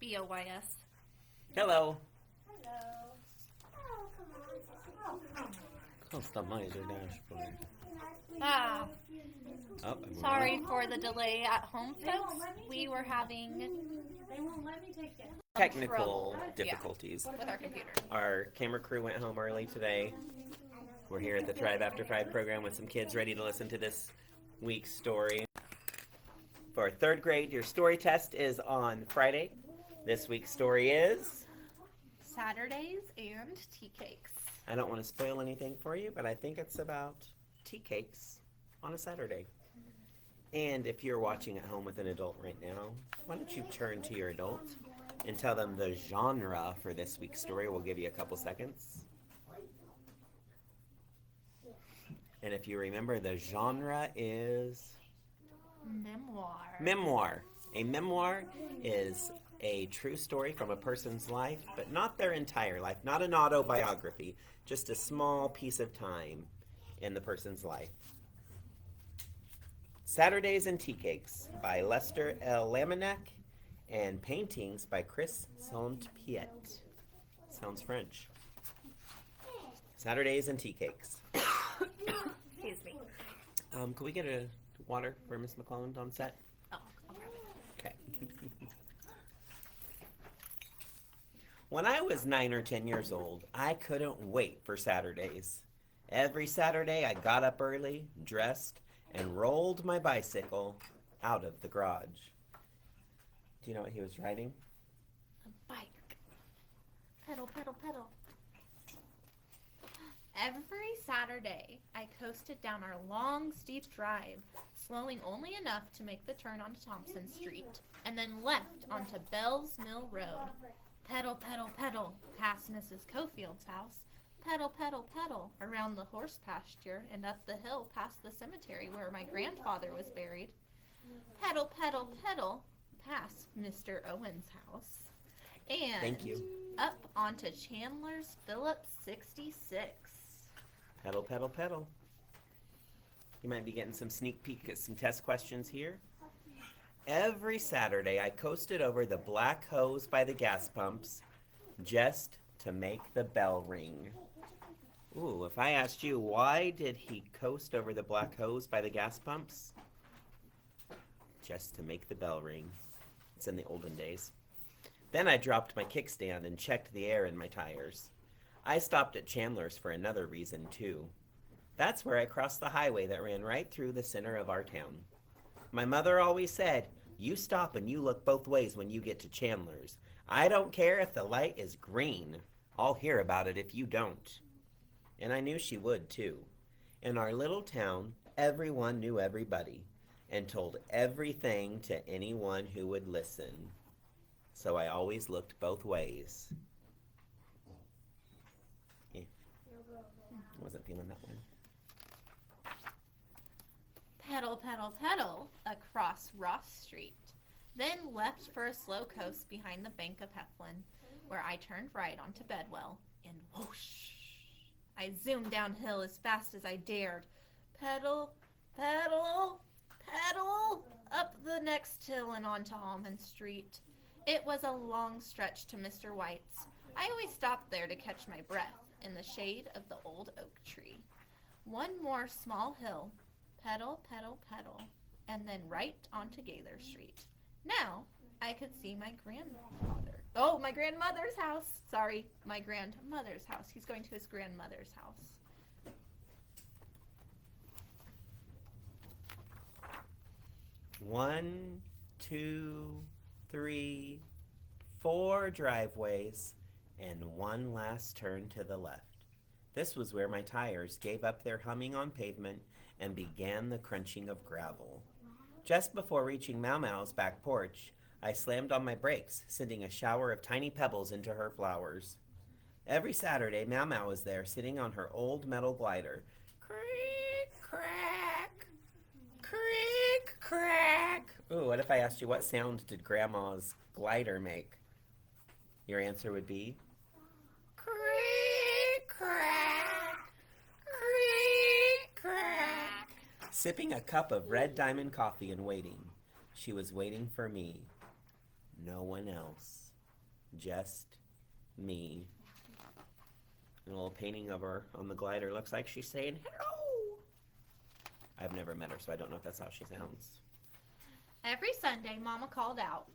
BOYS. Hello. Hello. Oh, come on. Oh, stop my dashboard. Ah, Oh, sorry for the delay at home, folks. We were having They won't let me take it. technical trouble. difficulties. with our computer. Our camera crew went home early today. We're here at the Thrive After 5 program with some kids ready to listen to this week's story. For third grade, your story test is on Friday. This week's story is... Saturdays and Teacakes. I don't want to spoil anything for you, but I think it's about tea cakes on a Saturday. And if you're watching at home with an adult right now, why don't you turn to your adult and tell them the genre for this week's story. We'll give you a couple seconds. And if you remember, the genre is... Memoir. Memoir. A memoir is a true story from a person's life, but not their entire life, not an autobiography, just a small piece of time in the person's life. Saturdays and Teacakes by Lester L. Lamanek and paintings by Chris Saint-Piet. Sounds French. Saturdays and Teacakes. Excuse me. Could we get a water for Miss McClellan on set? Oh, I'll grab it. Okay. When I was 9 or 10 years old, I couldn't wait for Saturdays. Every Saturday, I got up early, dressed, and rolled my bicycle out of the garage. Do you know what he was riding? A bike. Pedal, pedal, pedal. Every Saturday, I coasted down our long, steep drive, slowing only enough to make the turn onto Thompson Street, and then left onto Bell's Mill Road. Pedal, pedal, pedal, past Mrs. Cofield's house. Pedal, pedal, pedal, around the horse pasture and up the hill past the cemetery where my grandfather was buried. Pedal, pedal, pedal, past Mr. Owen's house. And Thank you. up onto Chandler's Phillips 66. Pedal, pedal, pedal. You might be getting some sneak peek at some test questions here. Every Saturday, I coasted over the black hose by the gas pumps just to make the bell ring. Ooh, if I asked you, why did he coast over the black hose by the gas pumps? Just to make the bell ring. It's in the olden days. Then I dropped my kickstand and checked the air in my tires. I stopped at Chandler's for another reason, too. That's where I crossed the highway that ran right through the center of our town. My mother always said, "You stop and you look both ways when you get to Chandler's. I don't care if the light is green. I'll hear about it if you don't." And I knew she would, too. In our little town, everyone knew everybody and told everything to anyone who would listen. So I always looked both ways. Yeah. Wasn't feeling that one. Pedal, pedal, pedal across Ross Street. Then left for a slow coast behind the Bank of Heflin, where I turned right onto Bedwell, and whoosh! I zoomed downhill as fast as I dared. Pedal, pedal, pedal, up the next hill and onto Almond Street. It was a long stretch to Mr. White's. I always stopped there to catch my breath in the shade of the old oak tree. One more small hill, pedal, pedal, pedal, and then right onto Gaither Street. Now I could see my grandfather. Oh, my grandmother's house. Sorry, my grandmother's house. He's going to his grandmother's house. One, two, 3, 4 driveways, and one last turn to the left. This was where my tires gave up their humming on pavement and began the crunching of gravel. Just before reaching Mau Mau's back porch, I slammed on my brakes, sending a shower of tiny pebbles into her flowers. Every Saturday, Mau Mau was there, sitting on her old metal glider. Creak, crack, creak, crack. Ooh, what if I asked you what sound did Grandma's glider make? Your answer would be creak, crack, creak, crack. Sipping a cup of red diamond coffee and waiting. She was waiting for me. No one else. just me. A little painting of her on the glider looks like she's saying hello. I've never met her, so I don't know if that's how she sounds. Every Sunday, Mama called out,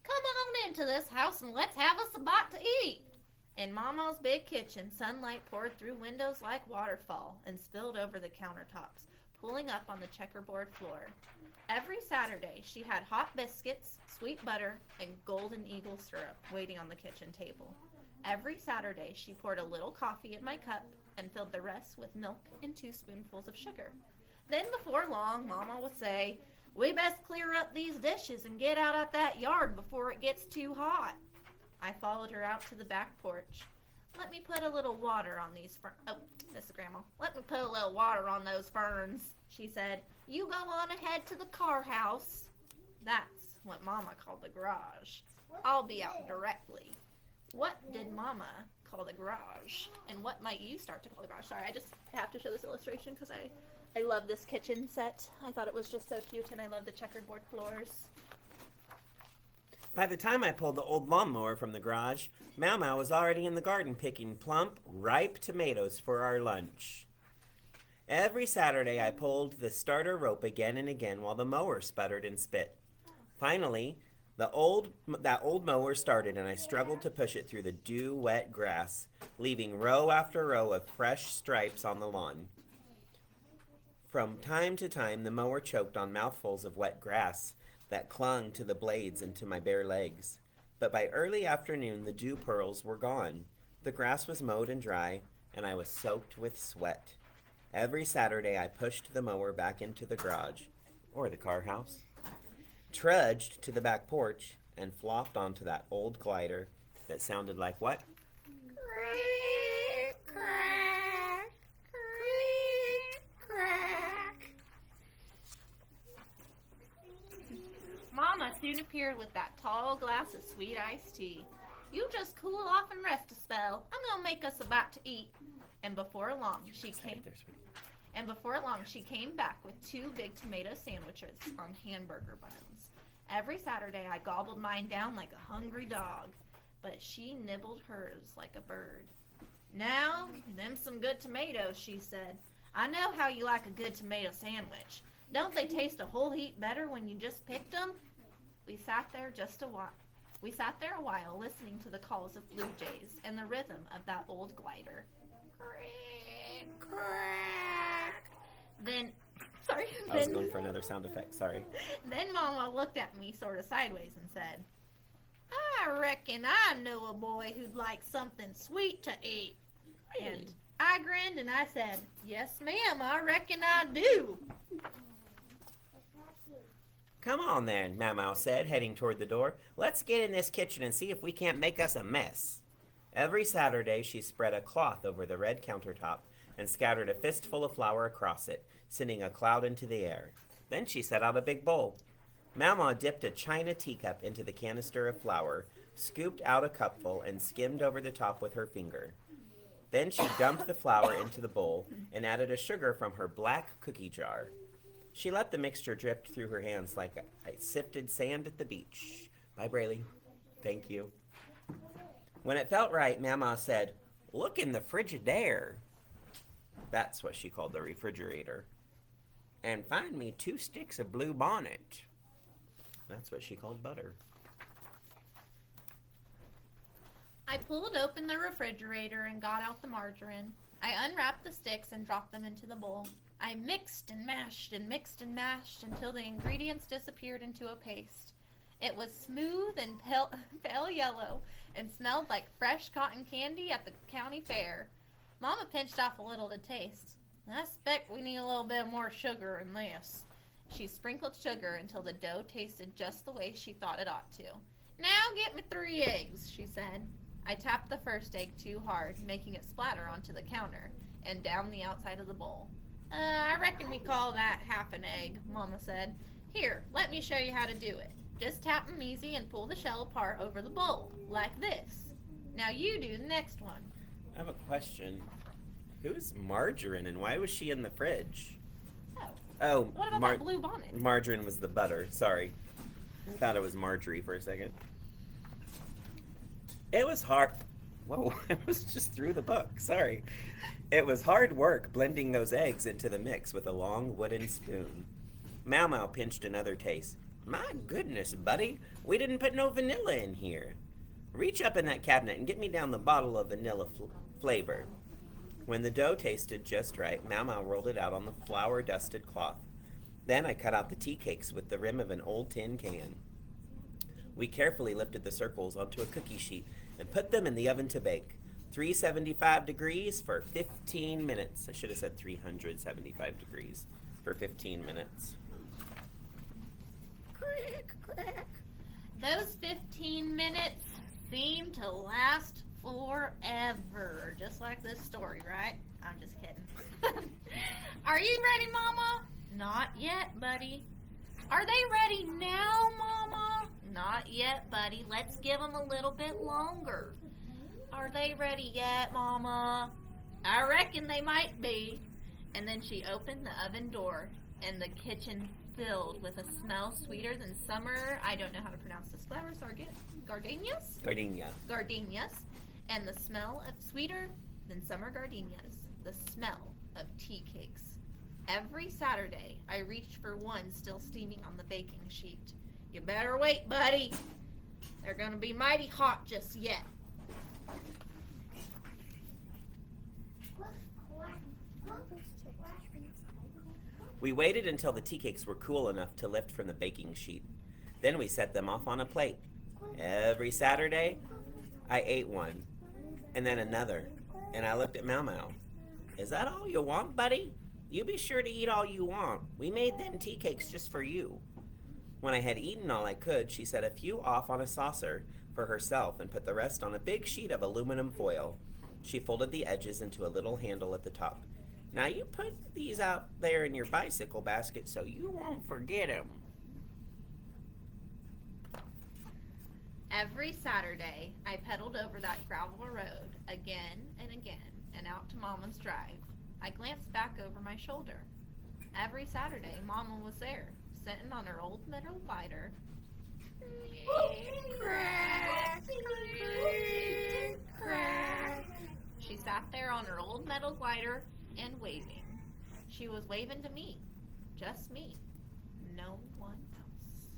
"Come on into this house and let's have us a bite to eat." In Mama's big kitchen, sunlight poured through windows like waterfall and spilled over the countertops, pooling up on the checkerboard floor. Every Saturday, she had hot biscuits, sweet butter, and golden eagle syrup waiting on the kitchen table. Every Saturday, she poured a little coffee in my cup and filled the rest with milk and 2 spoonfuls of sugar. Then before long, Mama would say, "We best clear up these dishes and get out of that yard before it gets too hot." I followed her out to the back porch. "Let me put a little water on these ferns." "Oh, this is Grandma. Let me put a little water on those ferns," she said. "You go on ahead to the car house." That's what Mama called the garage. I'll be out directly. What did Mama call the garage? And what might you start to call the garage? Sorry, I just have to show this illustration because I love this kitchen set. I thought it was just so cute, and I love the checkerboard floors. By the time I pulled the old lawnmower from the garage, Mama was already in the garden picking plump, ripe tomatoes for our lunch. Every Saturday I pulled the starter rope again and again while the mower sputtered and spit. Finally, that old mower started, and I struggled to push it through the dew-wet grass, leaving row after row of fresh stripes on the lawn. From time to time, the mower choked on mouthfuls of wet grass that clung to the blades and to my bare legs. But by early afternoon, the dew pearls were gone. The grass was mowed and dry, and I was soaked with sweat. Every Saturday, I pushed the mower back into the garage, or the car house, trudged to the back porch, and flopped onto that old glider that sounded like what? Crack, crack, crack, crack. Mama soon appeared with that tall glass of sweet iced tea. "You just cool off and rest a spell. I'm gonna make us a bite to eat." And before long, she came back with 2 big tomato sandwiches on hamburger buns. Every Saturday, I gobbled mine down like a hungry dog, but she nibbled hers like a bird. "Now, them some good tomatoes," she said. "I know how you like a good tomato sandwich. Don't they taste a whole heap better when you just picked them?" We sat there a while, listening to the calls of blue jays and the rhythm of that old glider. Crack, crack. I was going for another sound effect, sorry. Then Mama looked at me sort of sideways and said, "I reckon I know a boy who'd like something sweet to eat." And I grinned and I said, "Yes, ma'am, I reckon I do." "Come on then," Mama said, heading toward the door. "Let's get in this kitchen and see if we can't make us a mess." Every Saturday, she spread a cloth over the red countertop and scattered a fistful of flour across it, sending a cloud into the air. Then she set out a big bowl. Mama dipped a china teacup into the canister of flour, scooped out a cupful, and skimmed over the top with her finger. Then she dumped the flour into the bowl and added a sugar from her black cookie jar. She let the mixture drip through her hands like I sifted sand at the beach. Bye, Braylee. Thank you. When it felt right, Mama said, "Look in the Frigidaire." That's what she called the refrigerator. "And find me 2 sticks of blue bonnet." That's what she called butter. I pulled open the refrigerator and got out the margarine. I unwrapped the sticks and dropped them into the bowl. I mixed and mashed and mixed and mashed until the ingredients disappeared into a paste. It was smooth and pale yellow and smelled like fresh cotton candy at the county fair. Mama pinched off a little to taste. "I expect we need a little bit more sugar in this." She sprinkled sugar until the dough tasted just the way she thought it ought to. "Now get me 3 eggs," she said. I tapped the first egg too hard, making it splatter onto the counter and down the outside of the bowl. I reckon we call that half an egg," Mama said. "Here, let me show you how to do it. Just tap them easy and pull the shell apart over the bowl, like this. Now you do the next one." I have a question. Who's Margarine and why was she in the fridge? Oh, What about that blue bonnet? Margarine was the butter. Sorry. I thought it was Marjorie for a second. It was hard. Whoa, I was just through the book. Sorry. It was hard work blending those eggs into the mix with a long wooden spoon. Mau Mau pinched another taste. My goodness, buddy, we didn't put no vanilla in here. Reach up in that cabinet and get me down the bottle of vanilla flavor. When the dough tasted just right, Mau Mau rolled it out on the flour-dusted cloth. Then I cut out the tea cakes with the rim of an old tin can. We carefully lifted the circles onto a cookie sheet and put them in the oven to bake. 375 degrees for 15 minutes. I should have said 375 degrees for 15 minutes. Crack, crack. Those 15 minutes seem to last forever. Just like this story, right? I'm just kidding. Are you ready, Mama? Not yet, buddy. Are they ready now, Mama? Not yet, buddy. Let's give them a little bit longer. Are they ready yet, Mama? I reckon they might be. And then she opened the oven door, and the kitchen filled with a smell sweeter than summer. I don't know how to pronounce this flower. Gardenias? Gardenia. Gardenias. And the smell of sweeter than summer gardenias. The smell of tea cakes. Every Saturday, I reached for one still steaming on the baking sheet. You better wait, buddy. They're going to be mighty hot just yet. We waited until the tea cakes were cool enough to lift from the baking sheet. Then we set them off on a plate. Every Saturday, I ate one, and then another, and I looked at Mau Mau. Is that all you want, buddy? You be sure to eat all you want. We made them tea cakes just for you. When I had eaten all I could, she set a few off on a saucer for herself and put the rest on a big sheet of aluminum foil. She folded the edges into a little handle at the top. Now you put these out there in your bicycle basket so you won't forget them. Every Saturday, I pedaled over that gravel road again and again and out to Mama's drive. I glanced back over my shoulder. Every Saturday, Mama was there, sitting on her old metal glider. She sat there on her old metal glider and waving. She was waving to me. Just me. No one else.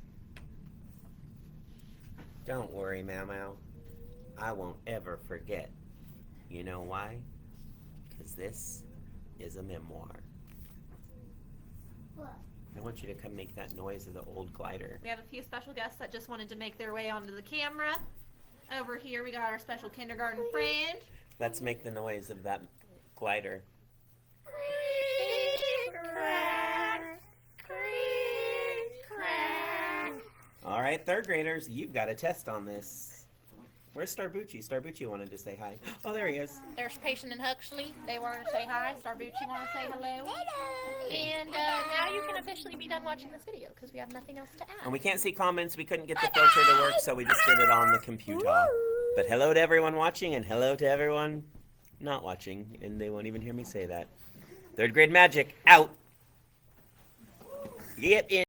Don't worry, Mau Mau. I won't ever forget. You know why? Because this is a memoir. What? I want you to come make that noise of the old glider. We have a few special guests that just wanted to make their way onto the camera. Over here we got our special kindergarten friend. Let's make the noise of that glider. All right, third graders, you've got a test on this. Where's Starbucci? Starbucci wanted to say hi. Oh, there he is. There's Patient and Huxley. They wanted to say hi. Starbucci wanted to say hello. And now you can officially be done watching this video because we have nothing else to add. And we can't see comments. We couldn't get the filter to work, so we just did it on the computer. But hello to everyone watching, and hello to everyone not watching. And they won't even hear me say that. Third grade magic, out. Get in.